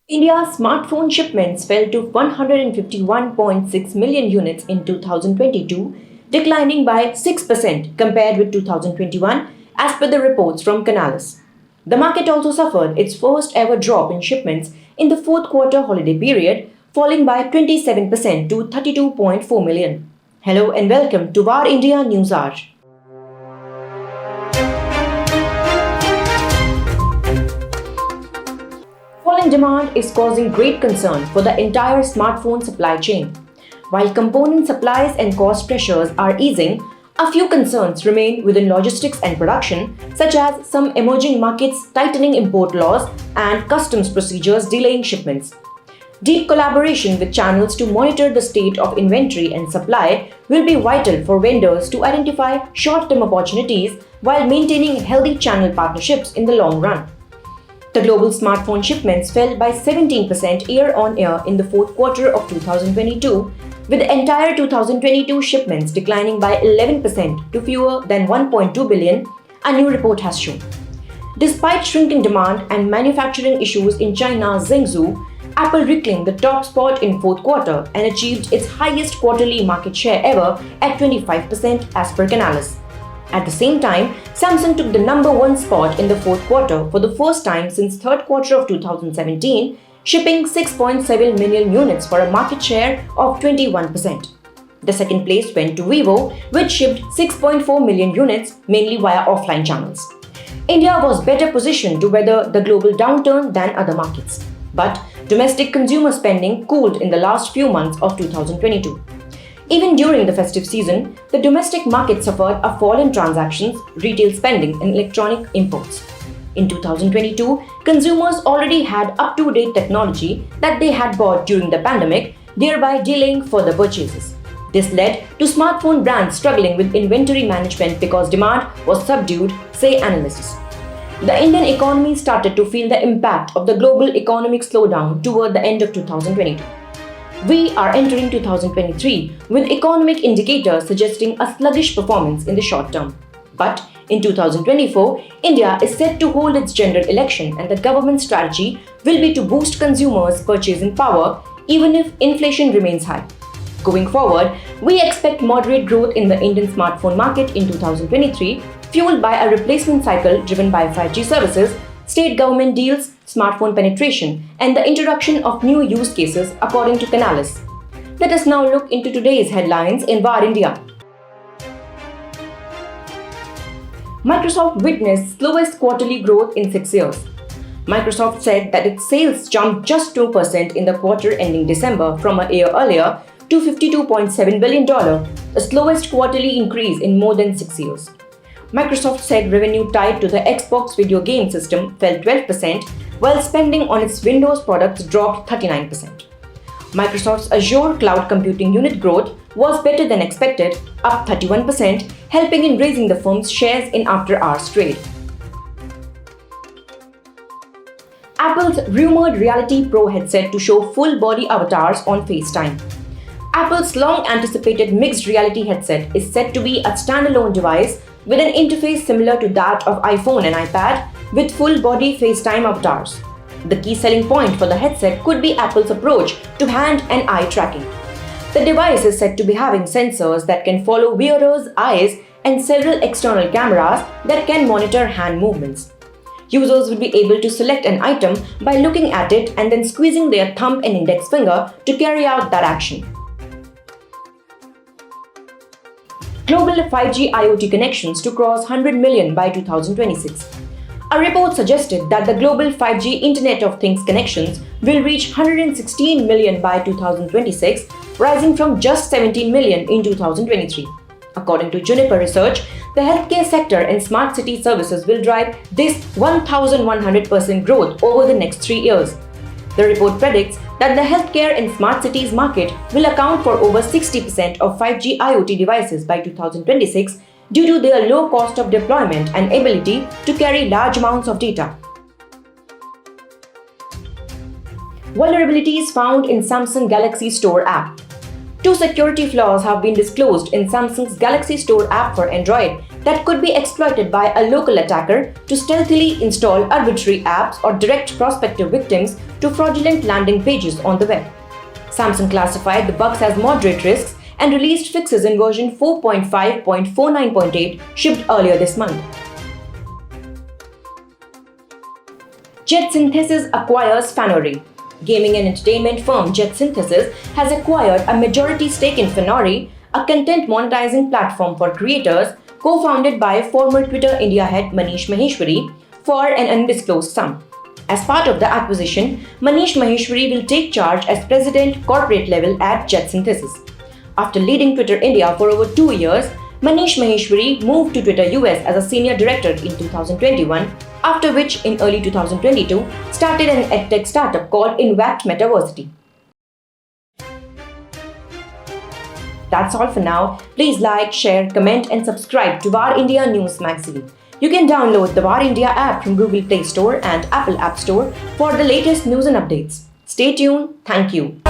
India's smartphone shipments fell to 151.6 million units in 2022, declining by 6% compared with 2021, as per the reports from Canalys. The market also suffered its first ever drop in shipments in the fourth quarter holiday period, falling by 27% to 32.4 million. Hello and welcome to VARINDIA News Hour. Falling demand is causing great concern for the entire smartphone supply chain. While component supplies and cost pressures are easing, a few concerns remain within logistics and production, such as some emerging markets tightening import laws and customs procedures delaying shipments. Deep collaboration with channels to monitor the state of inventory and supply will be vital for vendors to identify short-term opportunities while maintaining healthy channel partnerships in the long run. The global smartphone shipments fell by 17% year-on-year in the fourth quarter of 2022, with the entire 2022 shipments declining by 11% to fewer than 1.2 billion, a new report has shown. Despite shrinking demand and manufacturing issues in China's Zhengzhou, Apple reclaimed the top spot in fourth quarter and achieved its highest quarterly market share ever at 25% as per Canalys. At the same time, Samsung took the number one spot in the fourth quarter for the first time since third quarter of 2017, shipping 6.7 million units for a market share of 21%. The second place went to Vivo, which shipped 6.4 million units, mainly via offline channels. India was better positioned to weather the global downturn than other markets. But domestic consumer spending cooled in the last few months of 2022. Even during the festive season, the domestic market suffered a fall in transactions, retail spending, and electronic imports. In 2022, consumers already had up-to-date technology that they had bought during the pandemic, thereby delaying further purchases. This led to smartphone brands struggling with inventory management because demand was subdued, say analysts. The Indian economy started to feel the impact of the global economic slowdown toward the end of 2022. We are entering 2023 with economic indicators suggesting a sluggish performance in the short term. But in 2024, India is set to hold its general election and the government's strategy will be to boost consumers' purchasing power even if inflation remains high. Going forward, we expect moderate growth in the Indian smartphone market in 2023, fueled by a replacement cycle driven by 5G services, state government deals, smartphone penetration, and the introduction of new use cases according to Canalys. Let us now look into today's headlines in VARINDIA. Microsoft witnessed slowest quarterly growth in 6 years. Microsoft said that its sales jumped just 2% in the quarter ending December from a year earlier to $52.7 billion, the slowest quarterly increase in more than 6 years. Microsoft said revenue tied to the Xbox video game system fell 12%, while spending on its Windows products dropped 39%. Microsoft's Azure cloud computing unit growth was better than expected, up 31%, helping in raising the firm's shares in after-hours trade. Apple's rumored Reality Pro headset to show full-body avatars on FaceTime. Apple's long-anticipated mixed reality headset is said to be a standalone device with an interface similar to that of iPhone and iPad, with full-body FaceTime avatars. The key selling point for the headset could be Apple's approach to hand and eye tracking. The device is said to be having sensors that can follow wearers' eyes and several external cameras that can monitor hand movements. Users will be able to select an item by looking at it and then squeezing their thumb and index finger to carry out that action. Global 5G IoT connections to cross 100 million by 2026. A report suggested that the global 5G Internet of Things connections will reach 116 million by 2026, rising from just 17 million in 2023. According to Juniper Research, the healthcare sector and smart city services will drive this 1,100% growth over the next 3 years. The report predicts that the healthcare and smart cities market will account for over 60% of 5G IoT devices by 2026 due to their low cost of deployment and ability to carry large amounts of data. Vulnerabilities found in Samsung Galaxy Store app. 2 security flaws have been disclosed in Samsung's Galaxy Store app for Android that could be exploited by a local attacker to stealthily install arbitrary apps or direct prospective victims to fraudulent landing pages on the web. Samsung classified the bugs as moderate risks and released fixes in version 4.5.49.8 shipped earlier this month. JetSynthesys acquires Fanory. Gaming and entertainment firm JetSynthesys has acquired a majority stake in Fanory, a content monetizing platform for creators co-founded by former Twitter India head Manish Maheshwari, for an undisclosed sum. As part of the acquisition, Manish Maheshwari will take charge as president corporate level at JetSynthesys. After leading Twitter India for over 2 years, Manish Maheshwari moved to Twitter US as a senior director in 2021, after which in early 2022 started an edtech startup called Invact Metaversity. That's all for now. Please like, share, comment and subscribe to VARINDIA News Magazine. You can download the VARINDIA app from Google Play Store and Apple App Store for the latest news and updates. Stay tuned. Thank you.